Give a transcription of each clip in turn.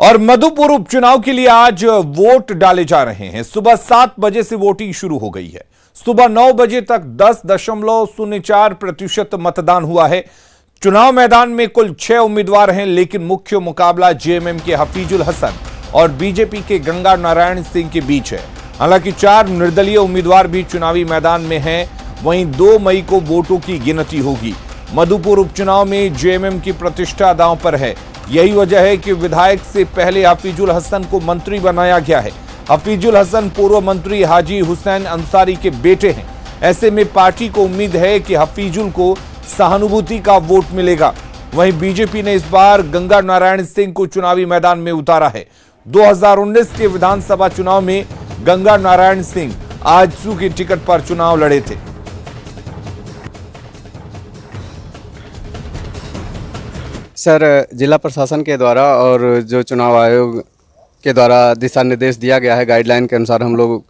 और मधुपुर उपचुनाव के लिए आज वोट डाले जा रहे हैं। सुबह 7 बजे से वोटिंग शुरू हो गई है। सुबह 9 बजे तक 10.04% मतदान हुआ है। चुनाव मैदान में कुल 6 उम्मीदवार हैं, लेकिन मुख्य मुकाबला जेएमएम के हफीजुल हसन और बीजेपी के गंगा नारायण सिंह के बीच है। हालांकि 4 निर्दलीय उम्मीदवार भी चुनावी मैदान में हैं। वहीं 2 मई को वोटों की गिनती होगी। मधुपुर उपचुनाव में जेएमएम की प्रतिष्ठा दांव पर है। यही वजह है कि विधायक से पहले हफीजुल हसन को मंत्री बनाया गया है। हफीजुल हसन पूर्व मंत्री हाजी हुसैन अंसारी के बेटे हैं। ऐसे में पार्टी को उम्मीद है कि हफीजुल को सहानुभूति का वोट मिलेगा। वहीं बीजेपी ने इस बार गंगा नारायण सिंह को चुनावी मैदान में उतारा है। 2019 के विधानसभा चुनाव में गंगा नारायण सिंह आजसू के टिकट पर चुनाव लड़े थे। सर, जिला प्रशासन के द्वारा और जो चुनाव आयोग के द्वारा दिशा निर्देश दिया गया है, गाइडलाइन के अनुसार हम लोग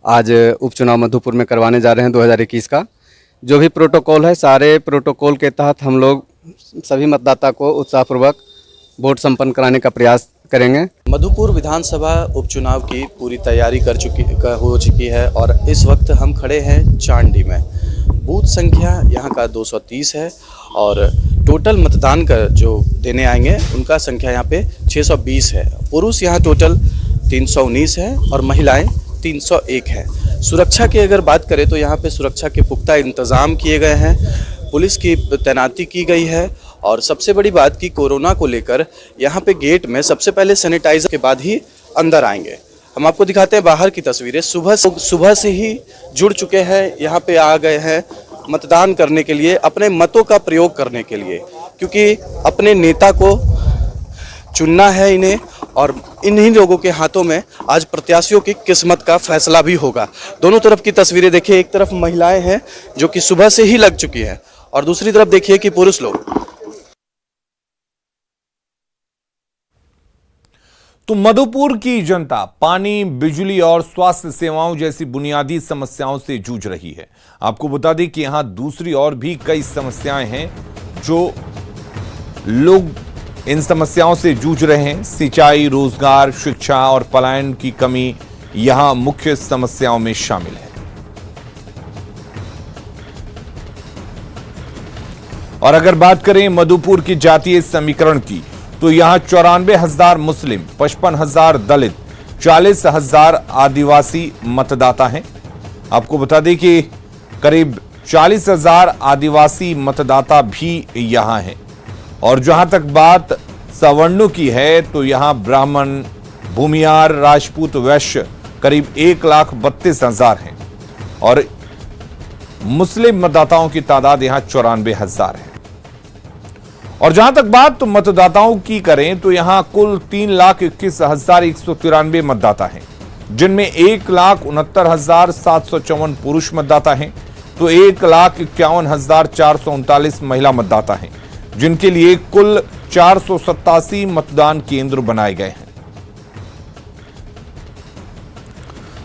आज उपचुनाव मधुपुर में करवाने जा रहे हैं 2021 का। जो भी प्रोटोकॉल है, सारे प्रोटोकॉल के तहत हम लोग सभी मतदाता को उत्साहपूर्वक वोट संपन्न कराने का प्रयास करेंगे। मधुपुर विधानसभा उपचुनाव की पूरी तैयारी हो चुकी है और इस वक्त हम खड़े हैं चांडी में। बूथ संख्या यहाँ का 230 है और टोटल मतदान कर जो देने आएंगे उनका संख्या यहाँ पे 620 है। पुरुष यहाँ टोटल 319 है और महिलाएं 301 है। सुरक्षा की अगर बात करें तो यहाँ पे सुरक्षा के पुख्ता इंतज़ाम किए गए हैं। पुलिस की तैनाती की गई है और सबसे बड़ी बात कि कोरोना को लेकर यहाँ पे गेट में सबसे पहले सैनिटाइजर के बाद ही अंदर आएंगे। हम आपको दिखाते हैं बाहर की तस्वीरें। सुबह से ही जुड़ चुके हैं, यहाँ पे आ गए हैं मतदान करने के लिए, अपने मतों का प्रयोग करने के लिए, क्योंकि अपने नेता को चुनना है इन्हें और इन्हीं लोगों के हाथों में आज प्रत्याशियों की किस्मत का फैसला भी होगा। दोनों तरफ की तस्वीरें देखिए, एक तरफ महिलाएं हैं जो कि सुबह से ही लग चुकी हैं और दूसरी तरफ देखिए कि पुरुष लोग। तो मधुपुर की जनता पानी, बिजली और स्वास्थ्य सेवाओं जैसी बुनियादी समस्याओं से जूझ रही है। आपको बता दें कि यहां दूसरी और भी कई समस्याएं हैं जो लोग इन समस्याओं से जूझ रहे हैं। सिंचाई, रोजगार, शिक्षा और पलायन की कमी यहां मुख्य समस्याओं में शामिल है। और अगर बात करें मधुपुर की जातीय समीकरण की, तो यहां 94,000 मुस्लिम, 55,000 दलित, 40,000 आदिवासी मतदाता हैं। आपको बता दें कि करीब 40,000 आदिवासी मतदाता भी यहां हैं। और जहां तक बात सवर्णों की है तो यहां ब्राह्मण, भूमियार, राजपूत, वैश्य करीब 1,32,000 हैं और मुस्लिम मतदाताओं की तादाद यहां 94,000 है। और जहां तक बात तो मतदाताओं की करें तो यहां कुल 3,21,193 मतदाता हैं, जिनमें 1,69,754 पुरुष मतदाता हैं तो 1,51,439 महिला मतदाता हैं, जिनके लिए कुल 487 मतदान केंद्र बनाए गए हैं।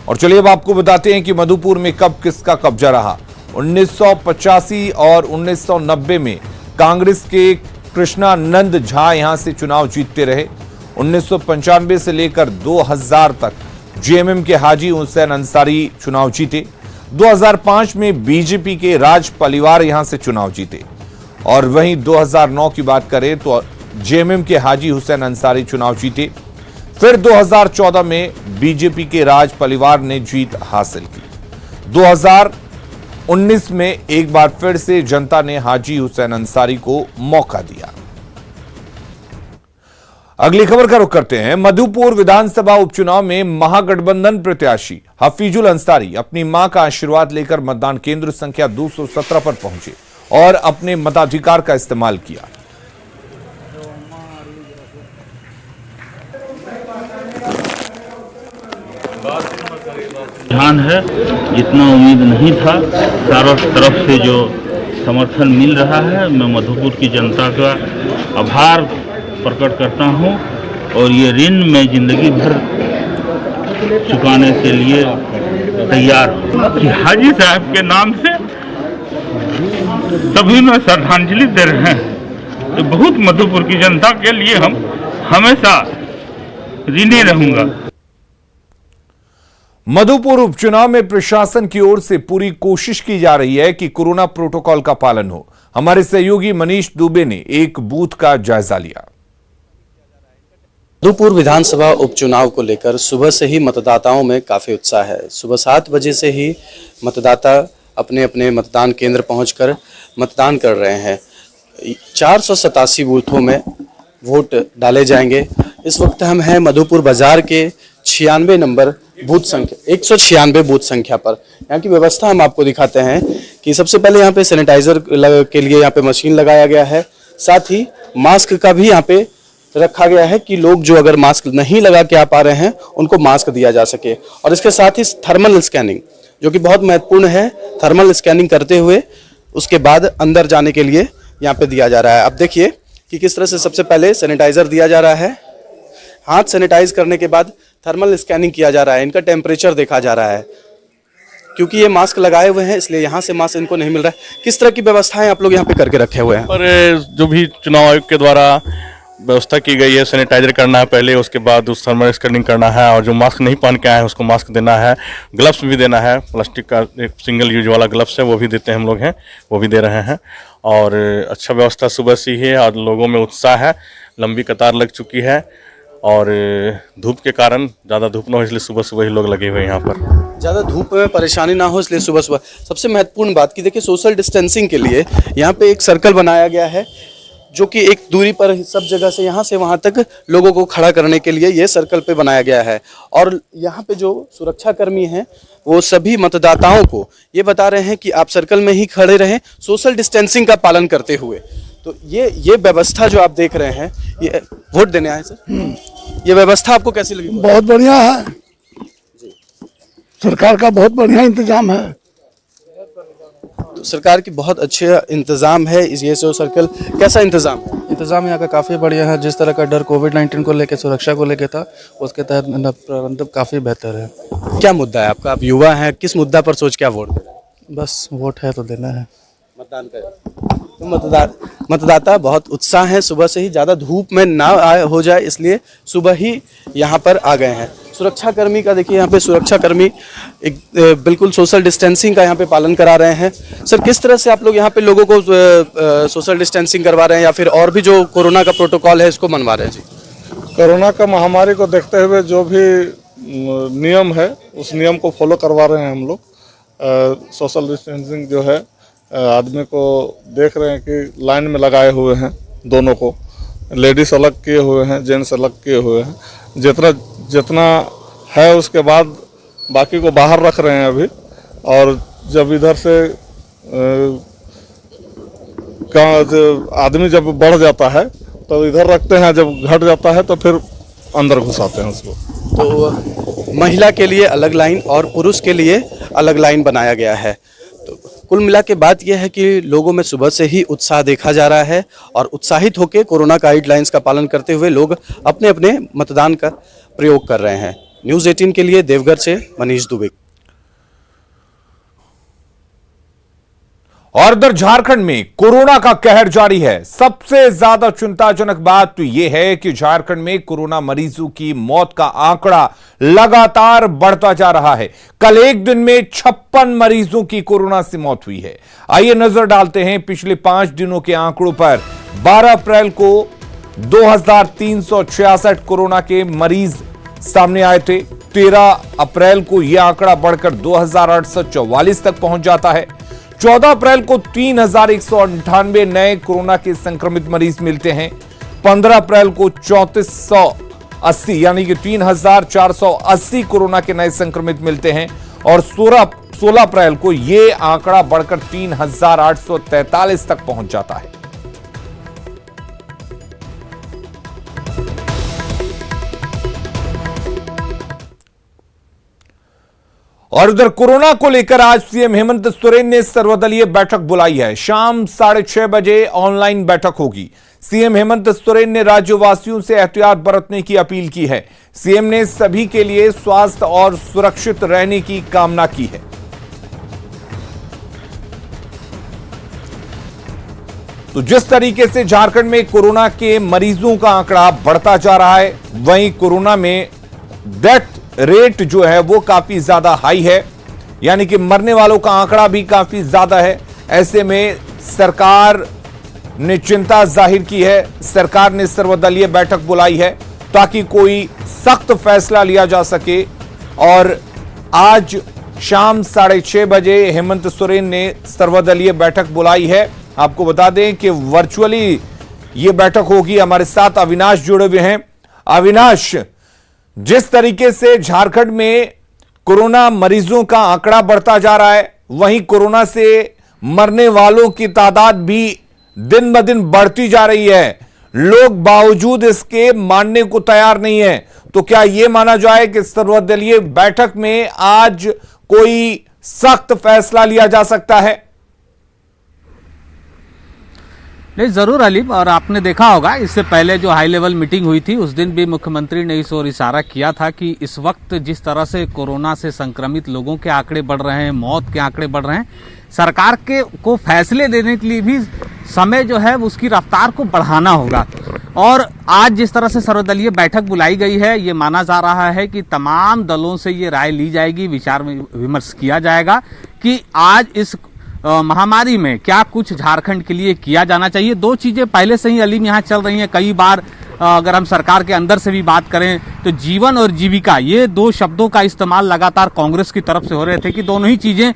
और चलिए अब आपको बताते हैं कि मधुपुर में कब किसका कब्जा रहा। 1985 और 1990 में कांग्रेस के कृष्णानंद झा यहां से चुनाव जीतते रहे। 1995 से लेकर 2000 तक जेएमएम के हाजी हुसैन अंसारी चुनाव जीते। 2005 में बीजेपी के राज पलिवार यहां से चुनाव जीते। और वहीं 2009 की बात करें तो जेएमएम के हाजी हुसैन अंसारी चुनाव जीते। फिर 2014 में बीजेपी के राज पलिवार ने जीत हासिल की। 2019 में एक बार फिर से जनता ने हाजी हुसैन अंसारी को मौका दिया। अगली खबर का रुख करते हैं। मधुपुर विधानसभा उपचुनाव में महागठबंधन प्रत्याशी हफीजुल अंसारी अपनी मां का आशीर्वाद लेकर मतदान केंद्र संख्या 217 पर पहुंचे और अपने मताधिकार का इस्तेमाल किया। ध्यान है, जितना उम्मीद नहीं था, चारों तरफ से जो समर्थन मिल रहा है, मैं मधुपुर की जनता का आभार प्रकट करता हूं और ये ऋण मैं जिंदगी भर चुकाने के लिए तैयार हूं कि हाजी साहब के नाम से सभी में श्रद्धांजलि दे रहे हैं। तो बहुत मधुपुर की जनता के लिए हम हमेशा ऋणी रहूंगा। मधुपुर उपचुनाव में प्रशासन की ओर से पूरी कोशिश की जा रही है कि कोरोना प्रोटोकॉल का पालन हो। हमारे सहयोगी मनीष दुबे ने एक बूथ का जायजा लिया। मधुपुर विधानसभा उपचुनाव को लेकर सुबह से ही मतदाताओं में काफ़ी उत्साह है। सुबह 7 बजे से ही मतदाता अपने अपने मतदान केंद्र पहुंचकर मतदान कर रहे हैं। 487 बूथों में वोट डाले जाएंगे। इस वक्त हम हैं मधुपुर बाजार के 96 नंबर बूथ संख्या 196 बूथ संख्या पर। यहाँ की व्यवस्था हम आपको दिखाते हैं कि सबसे पहले यहाँ पे सैनिटाइजर के लिए यहाँ पे मशीन लगाया गया है। साथ ही मास्क का भी यहाँ पे रखा गया है कि लोग जो अगर मास्क नहीं लगा के आ पा रहे हैं उनको मास्क दिया जा सके। और इसके साथ ही थर्मल स्कैनिंग जो कि बहुत महत्वपूर्ण है, थर्मल स्कैनिंग करते हुए उसके बाद अंदर जाने के लिए यहाँ पे दिया जा रहा है। अब देखिए कि किस तरह से सबसे पहले सैनिटाइजर दिया जा रहा है। हाथ सैनिटाइज करने के बाद थर्मल स्कैनिंग किया जा रहा है। इनका टेम्परेचर देखा जा रहा है। क्योंकि ये मास्क लगाए हुए हैं इसलिए यहाँ से मास्क इनको नहीं मिल रहा है। किस तरह की व्यवस्थाएं आप लोग यहाँ पे करके रखे हुए हैं? पर जो भी चुनाव आयोग के द्वारा व्यवस्था की गई है, सैनिटाइजर करना है पहले, उसके बाद उस थर्मल स्कैनिंग करना है, और जो मास्क नहीं पहन के आए हैं उसको मास्क देना है, ग्लव्स भी देना है। प्लास्टिक का एक सिंगल यूज वाला ग्लव्स है वो भी देते हैं, हम लोग हैं वो भी दे रहे हैं। और अच्छा व्यवस्था सुबह से ही है और लोगों में उत्साह है। लंबी कतार लग चुकी है और धूप के कारण ज़्यादा धूप ना हो इसलिए सुबह सुबह ही लोग लगे हुए हैं यहाँ पर। ज़्यादा धूप में परेशानी ना हो इसलिए सुबह सुबह। सबसे महत्वपूर्ण बात की देखिए, सोशल डिस्टेंसिंग के लिए यहाँ पे एक सर्कल बनाया गया है जो कि एक दूरी पर सब जगह से यहाँ से वहाँ तक लोगों को खड़ा करने के लिए ये सर्कल पे बनाया गया है। और यहाँ पे जो सुरक्षा कर्मी हैं वो सभी मतदाताओं को ये बता रहे हैं कि आप सर्कल में ही खड़े रहें, सोशल डिस्टेंसिंग का पालन करते हुए। तो ये व्यवस्था जो आप देख रहे हैं, ये वोट देने आए सर, ये व्यवस्था आपको कैसी लगी? बहुत बढ़िया है, सरकार का बहुत बढ़िया इंतजाम है। तो सरकार की बहुत अच्छे इंतजाम है। ये जो सर्कल कैसा इंतजाम है? इंतजाम यहाँ का काफ़ी बढ़िया है। जिस तरह का डर कोविड-19 को लेकर, सुरक्षा को लेकर था, उसके तहत प्रबंध काफ़ी बेहतर है। क्या मुद्दा है आपका? आप युवा हैं, किस मुद्दा पर सोच के आप वोट दें? बस वोट है तो देना है, मतदान करें। तो मतदाता बहुत उत्साह है। सुबह से ही, ज़्यादा धूप में ना हो जाए इसलिए सुबह ही यहाँ पर आ गए हैं। सुरक्षा कर्मी का देखिए, यहाँ पे सुरक्षा कर्मी एक बिल्कुल सोशल डिस्टेंसिंग का यहाँ पे पालन करा रहे हैं। सर, किस तरह से आप लोग यहाँ पे लोगों को सोशल डिस्टेंसिंग करवा रहे हैं या फिर और भी जो कोरोना का प्रोटोकॉल है इसको मनवा रहे हैं? जी, कोरोना का महामारी को देखते हुए जो भी नियम है उस नियम को फॉलो करवा रहे हैं हम लोग। सोशल डिस्टेंसिंग जो है, आदमी को देख रहे हैं कि लाइन में लगाए हुए हैं, दोनों को, लेडीज अलग किए हुए हैं, जेंट्स अलग किए हुए हैं। जितना है उसके बाद बाकी को बाहर रख रहे हैं अभी। और जब इधर से आदमी जब बढ़ जाता है तो इधर रखते हैं, जब घट जाता है तो फिर अंदर घुसाते हैं उसको। तो महिला के लिए अलग लाइन और पुरुष के लिए अलग लाइन बनाया गया है। तो कुल मिला के बात यह है कि लोगों में सुबह से ही उत्साह देखा जा रहा है और उत्साहित होकर कोरोना गाइडलाइंस का पालन करते हुए लोग अपने अपने मतदान का प्रयोग कर रहे हैं। न्यूज़ 18 के लिए देवघर से मनीष दुबे। और इधर झारखंड में कोरोना का कहर जारी है। सबसे ज्यादा चिंताजनक बात तो यह है कि झारखंड में कोरोना मरीजों की मौत का आंकड़ा लगातार बढ़ता जा रहा है। कल एक दिन में 56 मरीजों की कोरोना से मौत हुई है। आइए नजर डालते हैं पिछले 5 दिनों के आंकड़ों पर। 12 अप्रैल को 2366 कोरोना के मरीज सामने आए थे। 13 अप्रैल को यह आंकड़ा बढ़कर 2844 तक पहुंच जाता है। 14 अप्रैल को 3198 नए कोरोना के संक्रमित मरीज मिलते हैं। 15 अप्रैल को 3480 यानी कि 3480 कोरोना के नए संक्रमित मिलते हैं और 16 अप्रैल को यह आंकड़ा बढ़कर 3843 तक पहुंच जाता है। और उधर कोरोना को लेकर आज सीएम हेमंत सोरेन ने सर्वदलीय बैठक बुलाई है। शाम 6:30 बजे ऑनलाइन बैठक होगी। सीएम हेमंत सोरेन ने राज्यवासियों से एहतियात बरतने की अपील की है। सीएम ने सभी के लिए स्वास्थ्य और सुरक्षित रहने की कामना की है। तो जिस तरीके से झारखंड में कोरोना के मरीजों का आंकड़ा बढ़ता जा रहा है, वहीं कोरोना में डेथ रेट जो है वो काफी ज्यादा हाई है, यानी कि मरने वालों का आंकड़ा भी काफी ज्यादा है। ऐसे में सरकार ने चिंता जाहिर की है। सरकार ने सर्वदलीय बैठक बुलाई है ताकि कोई सख्त फैसला लिया जा सके। और आज शाम 6:30 बजे हेमंत सोरेन ने सर्वदलीय बैठक बुलाई है। आपको बता दें कि वर्चुअली ये बैठक होगी। हमारे साथ अविनाश जुड़े हुए हैं। अविनाश, जिस तरीके से झारखंड में कोरोना मरीजों का आंकड़ा बढ़ता जा रहा है, वहीं कोरोना से मरने वालों की तादाद भी दिन ब दिन बढ़ती जा रही है। लोग बावजूद इसके मानने को तैयार नहीं है। तो क्या यह माना जाए कि सर्वदलीय बैठक में आज कोई सख्त फैसला लिया जा सकता है? नहीं, जरूर अलीम। और आपने देखा होगा इससे पहले जो हाई लेवल मीटिंग हुई थी उस दिन भी मुख्यमंत्री ने इस ओर इशारा किया था कि इस वक्त जिस तरह से कोरोना से संक्रमित लोगों के आंकड़े बढ़ रहे हैं, मौत के आंकड़े बढ़ रहे हैं, सरकार को फैसले लेने के लिए भी समय जो है उसकी रफ्तार को बढ़ाना होगा। और आज जिस तरह से सर्वदलीय बैठक बुलाई गई है, ये माना जा रहा है कि तमाम दलों से ये राय ली जाएगी, विचार विमर्श किया जाएगा कि आज इस महामारी में क्या कुछ झारखंड के लिए किया जाना चाहिए। दो चीजें पहले से ही अलीम यहाँ चल रही हैं। कई बार अगर हम सरकार के अंदर से भी बात करें तो जीवन और जीविका, ये दो शब्दों का इस्तेमाल लगातार कांग्रेस की तरफ से हो रहे थे कि दोनों ही चीजें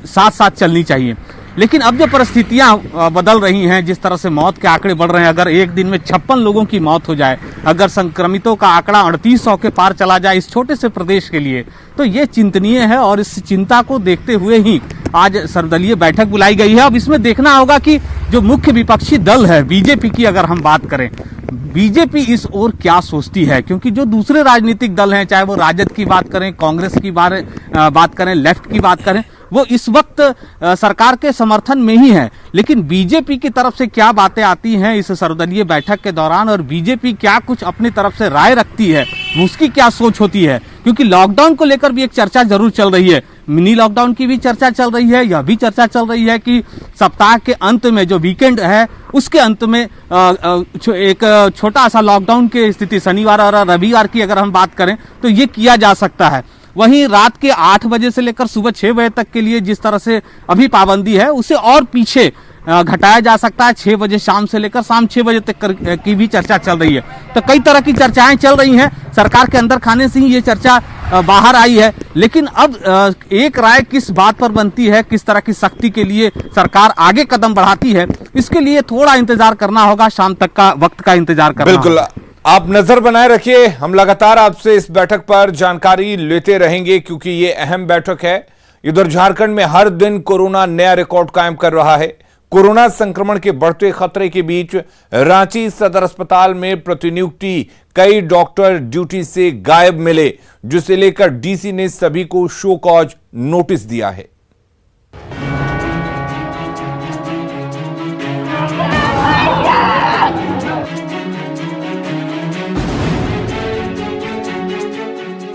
साथ साथ चलनी चाहिए। लेकिन अब जो परिस्थितियां बदल रही हैं, जिस तरह से मौत के आंकड़े बढ़ रहे हैं, अगर एक दिन में 56 लोगों की मौत हो जाए, अगर संक्रमितों का आंकड़ा 3800 के पार चला जाए इस छोटे से प्रदेश के लिए, तो ये चिंतनीय है। और इस चिंता को देखते हुए ही आज सर्वदलीय बैठक बुलाई गई है। अब इसमें देखना होगा कि जो मुख्य विपक्षी दल है बीजेपी की, अगर हम बात करें, बीजेपी इस ओर क्या सोचती है, क्योंकि जो दूसरे राजनीतिक दल हैं, चाहे वो राजद की बात करें, कांग्रेस की बात करें, लेफ्ट की बात करें, वो इस वक्त सरकार के समर्थन में ही है। लेकिन बीजेपी की तरफ से क्या बातें आती हैं इस सर्वदलीय बैठक के दौरान, और बीजेपी क्या कुछ अपनी तरफ से राय रखती है, उसकी क्या सोच होती है, क्योंकि लॉकडाउन को लेकर भी एक चर्चा जरूर चल रही है। मिनी लॉकडाउन की भी चर्चा चल रही है। यह भी चर्चा चल रही है कि सप्ताह के अंत में जो वीकेंड है उसके अंत में एक छोटा सा लॉकडाउन की स्थिति शनिवार और रविवार की अगर हम बात करें तो ये किया जा सकता है। वहीं रात के 8 बजे से लेकर सुबह 6 बजे तक के लिए जिस तरह से अभी पाबंदी है उसे और पीछे घटाया जा सकता है। 6 बजे शाम से लेकर शाम 6 बजे तक की भी चर्चा चल रही है। तो कई तरह की चर्चाएं चल रही हैं। सरकार के अंदर खाने से ही ये चर्चा बाहर आई है। लेकिन अब एक राय किस बात पर बनती है, किस तरह की सख्ती के लिए सरकार आगे कदम बढ़ाती है, इसके लिए थोड़ा इंतजार करना होगा। शाम तक का वक्त का इंतजार करना बिल्कुल होगा। आप नजर बनाए रखिए। हम लगातार आपसे इस बैठक पर जानकारी लेते रहेंगे क्योंकि ये अहम बैठक है। इधर झारखंड में हर दिन कोरोना नया रिकॉर्ड कायम कर रहा है। कोरोना संक्रमण के बढ़ते खतरे के बीच रांची सदर अस्पताल में प्रतिनियुक्ति कई डॉक्टर ड्यूटी से गायब मिले, जिसे लेकर डीसी ने सभी को शो कॉज नोटिस दिया है।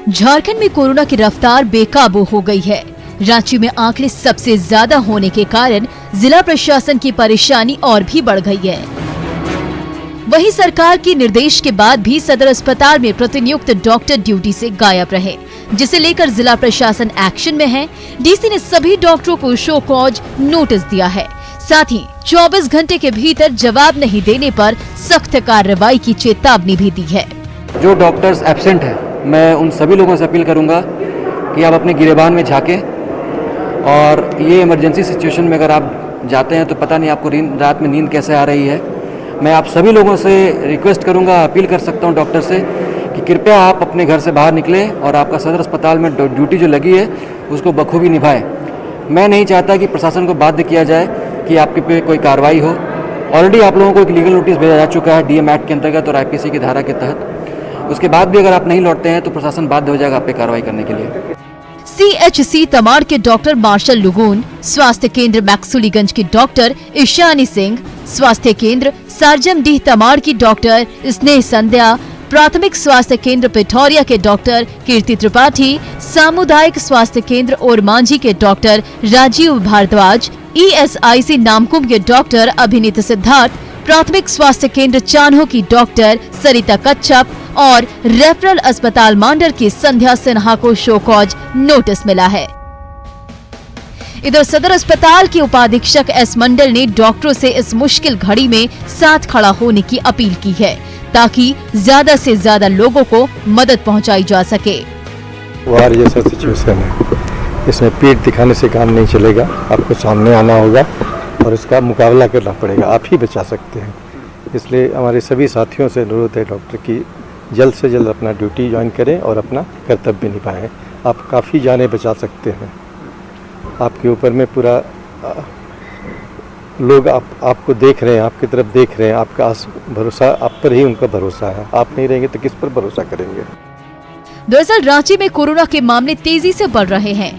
झारखंड में कोरोना की रफ्तार बेकाबू हो गई है। रांची में आंकड़े सबसे ज्यादा होने के कारण जिला प्रशासन की परेशानी और भी बढ़ गई है। वहीं सरकार के निर्देश के बाद भी सदर अस्पताल में प्रतिनियुक्त डॉक्टर ड्यूटी से गायब रहे, जिसे लेकर जिला प्रशासन एक्शन में है। डीसी ने सभी डॉक्टरों को शो कॉज नोटिस दिया है। साथ ही 24 घंटे के भीतर जवाब नहीं देने पर सख्त कार्रवाई की चेतावनी भी दी है। जो डॉक्टर्स एब्सेंट हैं, मैं उन सभी लोगों से अपील करूंगा कि आप अपने गिरेबान में झांकें। और ये इमरजेंसी सिचुएशन में अगर आप जाते हैं तो पता नहीं आपको रात में नींद कैसे आ रही है। मैं आप सभी लोगों से रिक्वेस्ट करूंगा, अपील कर सकता हूं डॉक्टर से कि कृपया आप अपने घर से बाहर निकलें और आपका सदर अस्पताल में ड्यूटी जो लगी है उसको बखूबी निभाएं। मैं नहीं चाहता कि प्रशासन को बाध्य किया जाए कि आपके पे कोई कार्रवाई हो। ऑलरेडी आप लोगों को एक लीगल नोटिस भेजा जा चुका है डीएम एक्ट के अंतर्गत और आईपीसी की धारा के तहत। उसके बाद भी अगर आप नहीं लौटते हैं तो प्रशासन बाध्य हो जाएगा आप पे कार्रवाई करने के लिए। सीएचसी तमाड़ के डॉक्टर मार्शल लुगून, स्वास्थ्य केंद्र मैक्सुलीगंज की डॉक्टर ईशानी सिंह, स्वास्थ्य केंद्र सार्जमडीह तमाड़ की डॉक्टर स्नेह संध्या, प्राथमिक स्वास्थ्य केंद्र पिठौरिया के डॉक्टर कीर्ति त्रिपाठी, सामुदायिक स्वास्थ्य केंद्र और मांझी के डॉक्टर राजीव भारद्वाज, ESIC नामकुम के डॉक्टर अभिनीत सिद्धार्थ, प्राथमिक स्वास्थ्य केंद्र चान्हो की डॉक्टर सरिता कच्छप और रेफरल अस्पताल मांडर की संध्या सिन्हा को शो कॉज नोटिस मिला है। इधर सदर अस्पताल के उपाधीक्षक एस मंडल ने डॉक्टरों से इस मुश्किल घड़ी में साथ खड़ा होने की अपील की है ताकि ज्यादा से ज्यादा लोगों को मदद पहुंचाई जा सके। वार जैसा सिचुएशन है, इसमें पीठ दिखाने से काम नहीं चलेगा, आपको सामने आना होगा और इसका मुकाबला करना पड़ेगा, आप ही बचा सकते हैं। इसलिए हमारे सभी साथियों से अनुरोध है डॉक्टर की जल्द से जल्द अपना ड्यूटी ज्वाइन करें और अपना कर्तव्य निभाएं। आप काफ़ी जानें बचा सकते हैं। आपके ऊपर में पूरा लोग आपको देख रहे हैं, आपकी तरफ देख रहे हैं, आपका भरोसा आप पर ही उनका भरोसा है। आप नहीं रहेंगे तो किस पर भरोसा करेंगे। दरअसल रांची में कोरोना के मामले तेजी से बढ़ रहे हैं,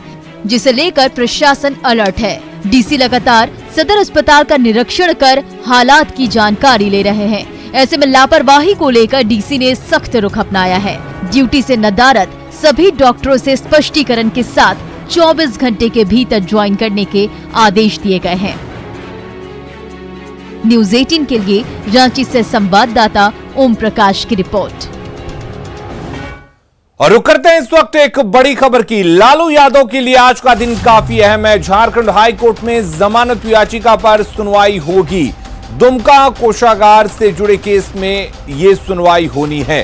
जिसे लेकर प्रशासन अलर्ट है। डीसी लगातार सदर अस्पताल का निरीक्षण कर हालात की जानकारी ले रहे हैं। ऐसे में लापरवाही को लेकर डीसी ने सख्त रुख अपनाया है। ड्यूटी से नदारद सभी डॉक्टरों से स्पष्टीकरण के साथ 24 घंटे के भीतर ज्वाइन करने के आदेश दिए गए हैं। न्यूज़ 18 के लिए रांची से संवाददाता ओम प्रकाश की रिपोर्ट। और रुक करते हैं इस वक्त एक बड़ी खबर की। लालू यादव के लिए आज का दिन काफी अहम है। झारखंड हाई कोर्ट में जमानत याचिका पर सुनवाई होगी। दुमका कोषागार से जुड़े केस में यह सुनवाई होनी है।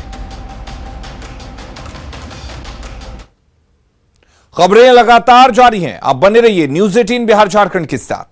खबरें लगातार जारी हैं, आप बने रहिए न्यूज़ 18 बिहार झारखंड के साथ।